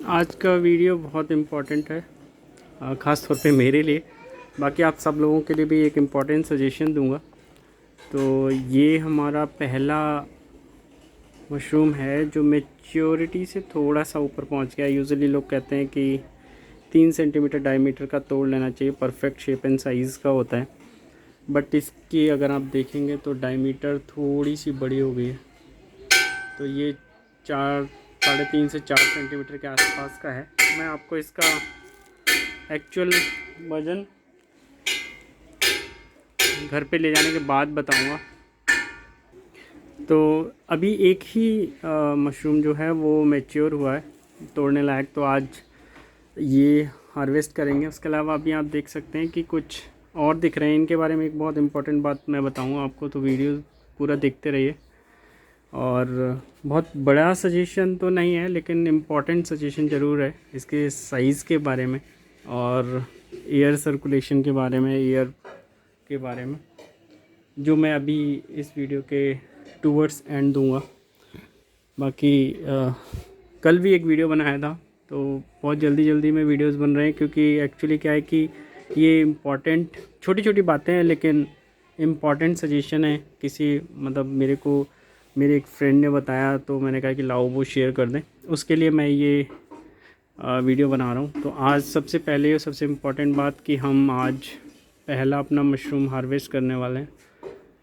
आज का वीडियो बहुत इम्पोर्टेंट है, ख़ास तौर पे मेरे लिए। बाकी आप सब लोगों के लिए भी एक इम्पोर्टेंट सजेशन दूंगा। तो ये हमारा पहला मशरूम है जो मैच्योरिटी से थोड़ा सा ऊपर पहुंच गया। यूजुअली लोग कहते हैं कि 3 सेंटीमीटर डायमीटर का तोड़ लेना चाहिए, परफेक्ट शेप एंड साइज़ का होता है। बट इसकी अगर आप देखेंगे तो डायमीटर थोड़ी सी बड़ी हो गई है। तो ये 3.5 से 4 सेंटीमीटर के आसपास का है। मैं आपको इसका एक्चुअल वज़न घर पे ले जाने के बाद बताऊंगा। तो अभी एक ही मशरूम जो है वो मैच्योर हुआ है, तोड़ने लायक। तो आज ये हार्वेस्ट करेंगे। उसके अलावा अभी आप देख सकते हैं कि कुछ और दिख रहे हैं। इनके बारे में एक बहुत इम्पोर्टेंट बात मैं बताऊंगा आपको, तो वीडियो पूरा देखते रहिए। और बहुत बड़ा सजेशन तो नहीं है, लेकिन इम्पॉर्टेंट सजेशन ज़रूर है इसके साइज़ के बारे में और एयर सर्कुलेशन के बारे में, एयर के बारे में, जो मैं अभी इस वीडियो के टूवर्ड्स एंड दूंगा। बाकी कल भी एक वीडियो बनाया था, तो बहुत जल्दी में वीडियोस बन रहे हैं, क्योंकि एक्चुअली क्या है कि ये इम्पॉर्टेंट छोटी छोटी बातें हैं, लेकिन इम्पॉर्टेंट सजेशन है। मेरे एक फ्रेंड ने बताया, तो मैंने कहा कि लाओ वो शेयर कर दें। उसके लिए मैं ये वीडियो बना रहा हूँ। तो आज सबसे पहले और सबसे इम्पॉर्टेंट बात कि हम आज पहला अपना मशरूम हार्वेस्ट करने वाले हैं।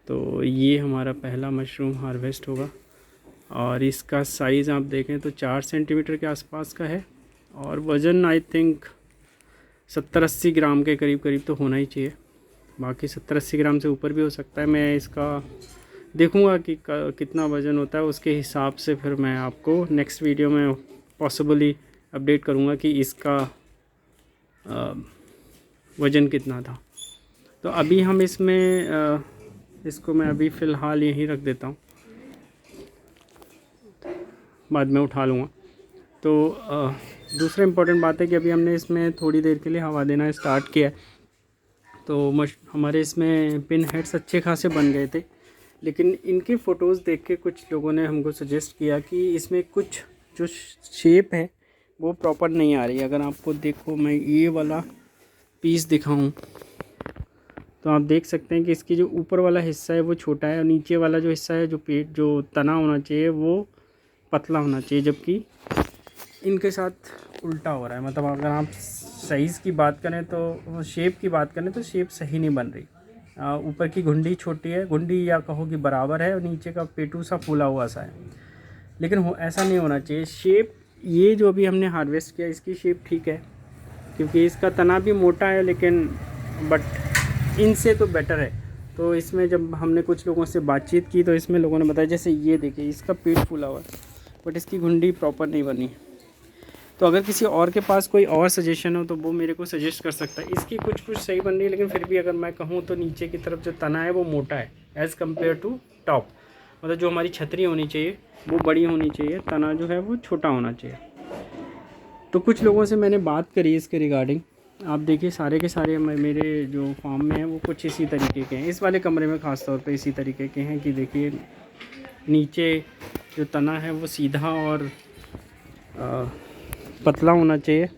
तो ये हमारा पहला मशरूम हार्वेस्ट होगा और इसका साइज़ आप देखें तो 4 सेंटीमीटर के आसपास का है और वज़न आई थिंक 70-80 ग्राम के करीब तो होना ही चाहिए। बाकी 70-80 ग्राम से ऊपर भी हो सकता है। मैं इसका देखूंगा कि कितना वज़न होता है, उसके हिसाब से फिर मैं आपको नेक्स्ट वीडियो में पॉसिबली अपडेट करूंगा कि इसका वज़न कितना था। तो अभी हम इसको मैं अभी फ़िलहाल यहीं रख देता हूँ, बाद में उठा लूँगा। तो दूसरा इम्पोर्टेंट बात है कि अभी हमने इसमें थोड़ी देर के लिए हवा देना स्टार्ट किया है। तो हमारे इसमें पिन हेड्स अच्छे खासे बन गए थे, लेकिन इनके फ़ोटोज़ देख के कुछ लोगों ने हमको सजेस्ट किया कि इसमें कुछ जो शेप है वो प्रॉपर नहीं आ रही। अगर आपको देखो, मैं ये वाला पीस दिखाऊं तो आप देख सकते हैं कि इसकी जो ऊपर वाला हिस्सा है वो छोटा है और नीचे वाला जो हिस्सा है, जो तना होना चाहिए वो पतला होना चाहिए, जबकि इनके साथ उल्टा हो रहा है। मतलब अगर आप साइज़ की बात करें तो शेप की बात करें तो शेप सही नहीं बन रही। ऊपर की घुंडी छोटी है, घुंडी या कहो कि बराबर है, और नीचे का पेटू सा फूला हुआ सा है, लेकिन ऐसा नहीं होना चाहिए। शेप ये जो अभी हमने हार्वेस्ट किया इसकी शेप ठीक है, क्योंकि इसका तना भी मोटा है, लेकिन बट इनसे तो बेटर है। तो इसमें जब हमने कुछ लोगों से बातचीत की तो इसमें लोगों ने बताया, जैसे ये देखिए इसका पेट फूला हुआ है बट इसकी घुंडी प्रॉपर नहीं बनी। तो अगर किसी और के पास कोई और सजेशन हो तो वो मेरे को सजेस्ट कर सकता है। इसकी कुछ सही बन रही है, लेकिन फिर भी अगर मैं कहूँ तो नीचे की तरफ जो तना है वो मोटा है एज़ कम्पेयर टू टॉप। मतलब जो हमारी छतरी होनी चाहिए वो बड़ी होनी चाहिए, तना जो है वो छोटा होना चाहिए। तो कुछ लोगों से मैंने बात करी इसके रिगार्डिंग। आप देखिए सारे के सारे मेरे जो फार्म में हैं वो कुछ इसी तरीके के हैं। इस वाले कमरे में ख़ास तौर पे इसी तरीके के हैं कि देखिए नीचे जो तना है वो सीधा और पतला होना चाहिए,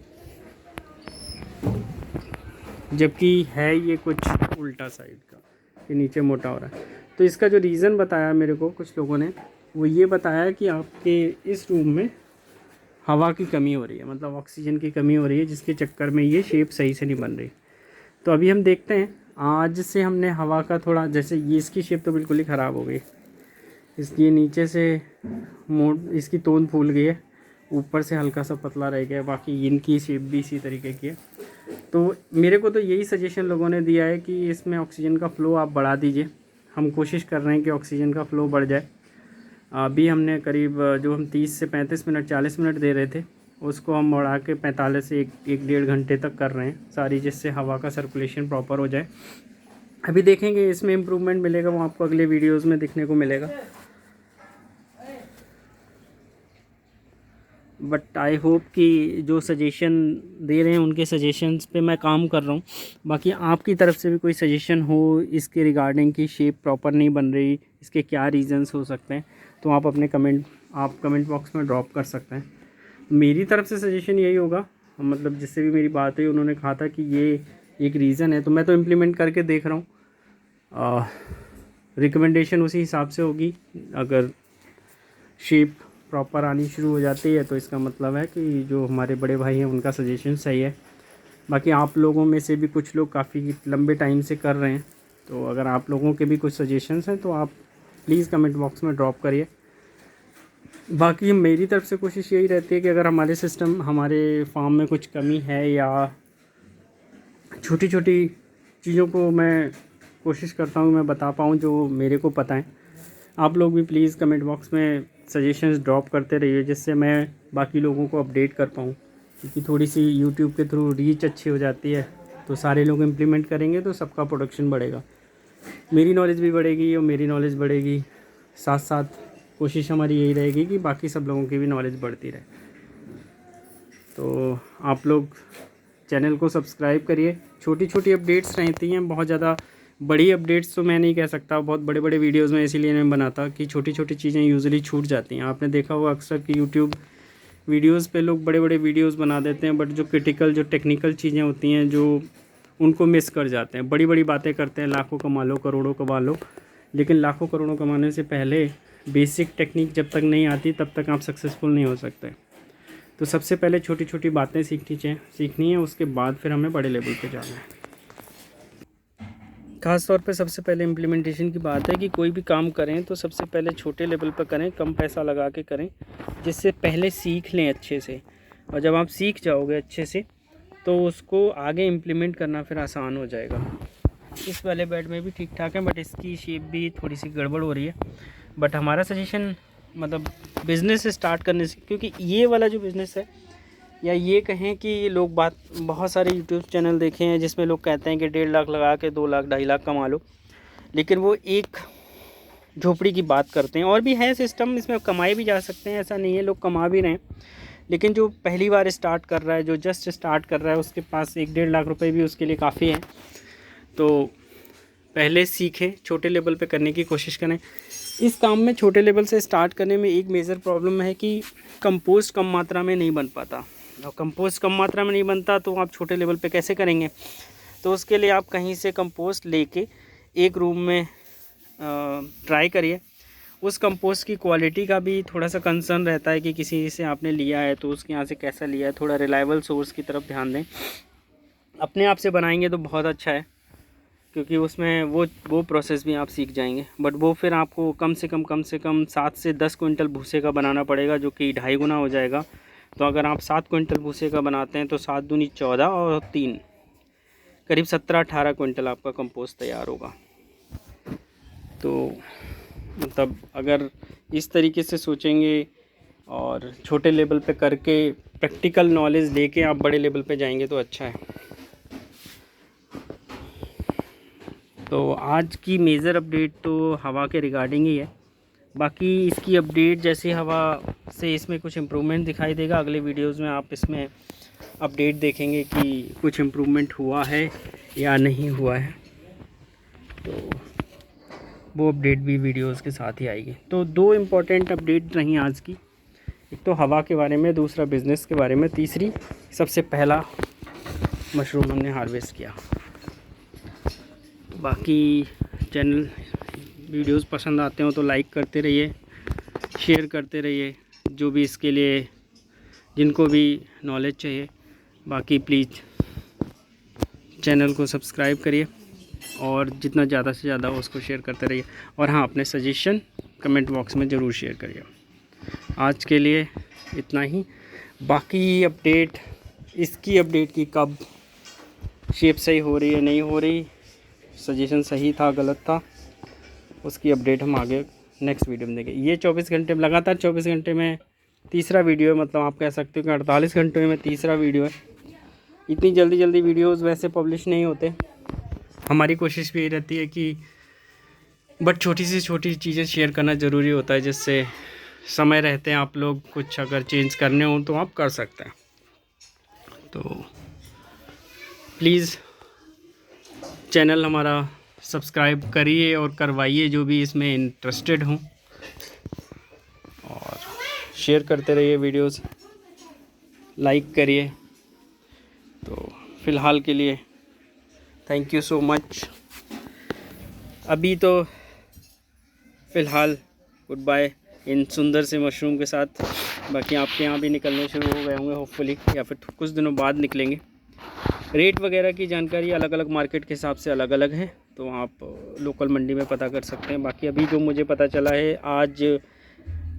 जबकि है ये कुछ उल्टा साइड का, कि नीचे मोटा हो रहा है। तो इसका जो रीज़न बताया मेरे को कुछ लोगों ने, वो ये बताया कि आपके इस रूम में हवा की कमी हो रही है, मतलब ऑक्सीजन की कमी हो रही है, जिसके चक्कर में ये शेप सही से नहीं बन रही। तो अभी हम देखते हैं, आज से हमने हवा का थोड़ा, जैसे ये इसकी शेप तो बिल्कुल ही ख़राब हो गई, इसलिए नीचे से इसकी तोंद फूल गई है, ऊपर से हल्का सा पतला रह गया, बाकी इनकी शेप भी इसी तरीके की है। तो मेरे को तो यही सजेशन लोगों ने दिया है कि इसमें ऑक्सीजन का फ़्लो आप बढ़ा दीजिए। हम कोशिश कर रहे हैं कि ऑक्सीजन का फ़्लो बढ़ जाए। अभी हमने करीब जो हम 30 से 35 मिनट 40 मिनट दे रहे थे, उसको हम बढ़ा के 45 से 1-1.5 घंटे तक कर रहे हैं सारी, जिससे हवा का सर्कुलेशन प्रॉपर हो जाए। अभी देखेंगे इसमें इम्प्रूवमेंट मिलेगा, वो आपको अगले वीडियोज़ में देखने को मिलेगा। बट आई होप कि जो सजेशन दे रहे हैं उनके सजेशंस पे मैं काम कर रहा हूँ। बाकी आपकी तरफ से भी कोई सजेशन हो इसके रिगार्डिंग कि शेप प्रॉपर नहीं बन रही, इसके क्या रीज़न्स हो सकते हैं, तो आप कमेंट बॉक्स में ड्रॉप कर सकते हैं। मेरी तरफ से सजेशन यही होगा, मतलब जिससे भी मेरी बात हुई उन्होंने कहा था कि ये एक रीज़न है, तो मैं तो इम्प्लीमेंट करके देख रहा हूँ। रिकमेंडेशन उसी हिसाब से होगी। अगर शेप प्रॉपर आनी शुरू हो जाती है तो इसका मतलब है कि जो हमारे बड़े भाई हैं उनका सजेशन सही है। बाकी आप लोगों में से भी कुछ लोग काफ़ी लंबे टाइम से कर रहे हैं, तो अगर आप लोगों के भी कुछ सजेशंस हैं तो आप प्लीज़ कमेंट बॉक्स में ड्रॉप करिए। बाकी मेरी तरफ से कोशिश यही रहती है कि अगर हमारे फार्म में कुछ कमी है या छोटी छोटी चीज़ों को मैं कोशिश करता हूँ मैं बता पाऊँ जो मेरे को पता है। आप लोग भी प्लीज़ कमेंट बॉक्स में सजेशंस ड्रॉप करते रहिए, जिससे मैं बाकी लोगों को अपडेट कर पाऊँ, क्योंकि थोड़ी सी यूट्यूब के थ्रू रीच अच्छी हो जाती है तो सारे लोग इम्प्लीमेंट करेंगे तो सबका प्रोडक्शन बढ़ेगा, मेरी नॉलेज भी बढ़ेगी और मेरी नॉलेज बढ़ेगी, साथ साथ कोशिश हमारी यही रहेगी कि बाकी सब लोगों की भी नॉलेज बढ़ती रहे। तो आप लोग चैनल को सब्सक्राइब करिए। छोटी छोटी अपडेट्स रहती हैं, बहुत ज़्यादा बड़ी अपडेट्स तो मैं नहीं कह सकता, बहुत बड़े बड़े वीडियोस में इसीलिए नहीं बनाता कि छोटी छोटी चीज़ें यूजुअली छूट जाती हैं। आपने देखा होगा अक्सर कि यूट्यूब वीडियोस पे लोग बड़े बड़े वीडियोस बना देते हैं, बट जो क्रिटिकल जो टेक्निकल चीज़ें होती हैं जो उनको मिस कर जाते हैं। बड़ी बड़ी बातें करते हैं, लाखों कमा लो करोड़ों कमा लो, लेकिन लाखों करोड़ों कमाने से पहले बेसिक टेक्निक जब तक नहीं आती तब तक आप सक्सेसफुल नहीं हो सकते। तो सबसे पहले छोटी छोटी बातें सीखनी है, उसके बाद फिर हमें बड़े लेवल पे जाना है। ख़ास तौर पे सबसे पहले इम्प्लीमेंटेशन की बात है कि कोई भी काम करें तो सबसे पहले छोटे लेवल पर करें, कम पैसा लगा के करें, जिससे पहले सीख लें अच्छे से, और जब आप सीख जाओगे अच्छे से तो उसको आगे इम्प्लीमेंट करना फिर आसान हो जाएगा। इस वाले बेड में भी ठीक ठाक है, बट इसकी शेप भी थोड़ी सी गड़बड़ हो रही है। बट हमारा सजेशन मतलब बिज़नेस स्टार्ट करने से, क्योंकि ये वाला जो बिज़नेस है, या ये कहें कि लोग बहुत सारे यूट्यूब चैनल देखे हैं जिसमें लोग कहते हैं कि 1.5 लाख लगा के 2 लाख 2.5 लाख कमा लो, लेकिन वो एक झोपड़ी की बात करते हैं। और भी है सिस्टम, इसमें कमाए भी जा सकते हैं, ऐसा नहीं है, लोग कमा भी रहे हैं, लेकिन जो पहली बार स्टार्ट कर रहा है, जो जस्ट स्टार्ट कर रहा है, उसके पास 1-1.5 लाख रुपए भी उसके लिए काफ़ी है। तो पहले सीखें, छोटे लेवल पे करने की कोशिश करें। इस काम में छोटे लेवल से स्टार्ट करने में एक मेजर प्रॉब्लम है कि कंपोस्ट कम मात्रा में नहीं बन पाता, और कंपोस्ट कम मात्रा में नहीं बनता तो आप छोटे लेवल पे कैसे करेंगे। तो उसके लिए आप कहीं से कंपोस्ट लेके एक रूम में ट्राई करिए। उस कंपोस्ट की क्वालिटी का भी थोड़ा सा कंसर्न रहता है कि किसी से आपने लिया है तो उसके यहाँ से कैसा लिया है, थोड़ा रिलायबल सोर्स की तरफ ध्यान दें। अपने आप से बनाएंगे तो बहुत अच्छा है, क्योंकि उसमें वो प्रोसेस भी आप सीख जाएंगे, बट वो फिर आपको कम से कम 7 से 10 क्विंटल भूसे का बनाना पड़ेगा, जो कि 2.5 गुना हो जाएगा। तो अगर आप 7 क्विंटल भूसे का बनाते हैं तो 7 दूनी 14 और 3 करीब 17-18 क्विंटल आपका कंपोस्ट तैयार होगा। तो मतलब अगर इस तरीके से सोचेंगे और छोटे लेवल पे करके प्रैक्टिकल नॉलेज लेके आप बड़े लेवल पे जाएंगे तो अच्छा है। तो आज की मेजर अपडेट तो हवा के रिगार्डिंग ही है। बाकी इसकी अपडेट जैसे हवा से इसमें कुछ इम्प्रूवमेंट दिखाई देगा, अगले वीडियोस में आप इसमें अपडेट देखेंगे कि कुछ इम्प्रूवमेंट हुआ है या नहीं हुआ है, तो वो अपडेट भी वीडियोस के साथ ही आएगी। तो 2 इम्पॉर्टेंट अपडेट रही आज की, एक तो हवा के बारे में, दूसरा बिज़नेस के बारे में, तीसरी सबसे पहला मशरूम हमने हार्वेस्ट किया। बाकी चैनल वीडियोस पसंद आते हो तो लाइक करते रहिए, शेयर करते रहिए, जो भी इसके लिए जिनको भी नॉलेज चाहिए। बाकी प्लीज़ चैनल को सब्सक्राइब करिए और जितना ज़्यादा से ज़्यादा उसको शेयर करते रहिए। और हाँ, अपने सजेशन कमेंट बॉक्स में ज़रूर शेयर करिए। आज के लिए इतना ही। बाकी अपडेट इसकी अपडेट की कब शेप सही हो रही है नहीं हो रही, सजेशन सही था गलत था, उसकी अपडेट हम आगे नेक्स्ट वीडियो में देंगे। ये 24 घंटे में लगातार 24 घंटे में तीसरा वीडियो है, मतलब आप कह सकते हो कि 48 घंटे में तीसरा वीडियो है। इतनी जल्दी वीडियोस वैसे पब्लिश नहीं होते। हमारी कोशिश भी यही रहती है कि बट छोटी से छोटी चीज़ें शेयर करना ज़रूरी होता है, जिससे समय रहते हैं आप लोग कुछ अगर चेंज करने हो तो आप कर सकते हैं। तो प्लीज़ चैनल हमारा सब्सक्राइब करिए और करवाइए जो भी इसमें इंटरेस्टेड हों, और शेयर करते रहिए वीडियोस। लाइक करिए। तो फ़िलहाल के लिए थैंक यू सो मच। अभी तो फ़िलहाल गुड बाय इन सुंदर से मशरूम के साथ। बाकी आपके यहाँ भी निकलने शुरू हो गए होंगे होपफुली, या फिर कुछ दिनों बाद निकलेंगे। रेट वगैरह की जानकारी अलग अलग मार्केट के हिसाब से अलग अलग है, तो आप लोकल मंडी में पता कर सकते हैं। बाकी अभी जो मुझे पता चला है, आज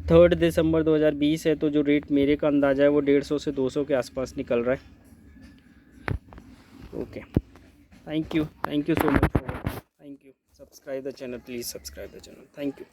3 दिसंबर 2020 है, तो जो रेट मेरे का अंदाज़ा है वो 150 से 200 के आसपास निकल रहा है। Okay, thank you so much for, thank you. Subscribe the channel, please subscribe the channel, thank you.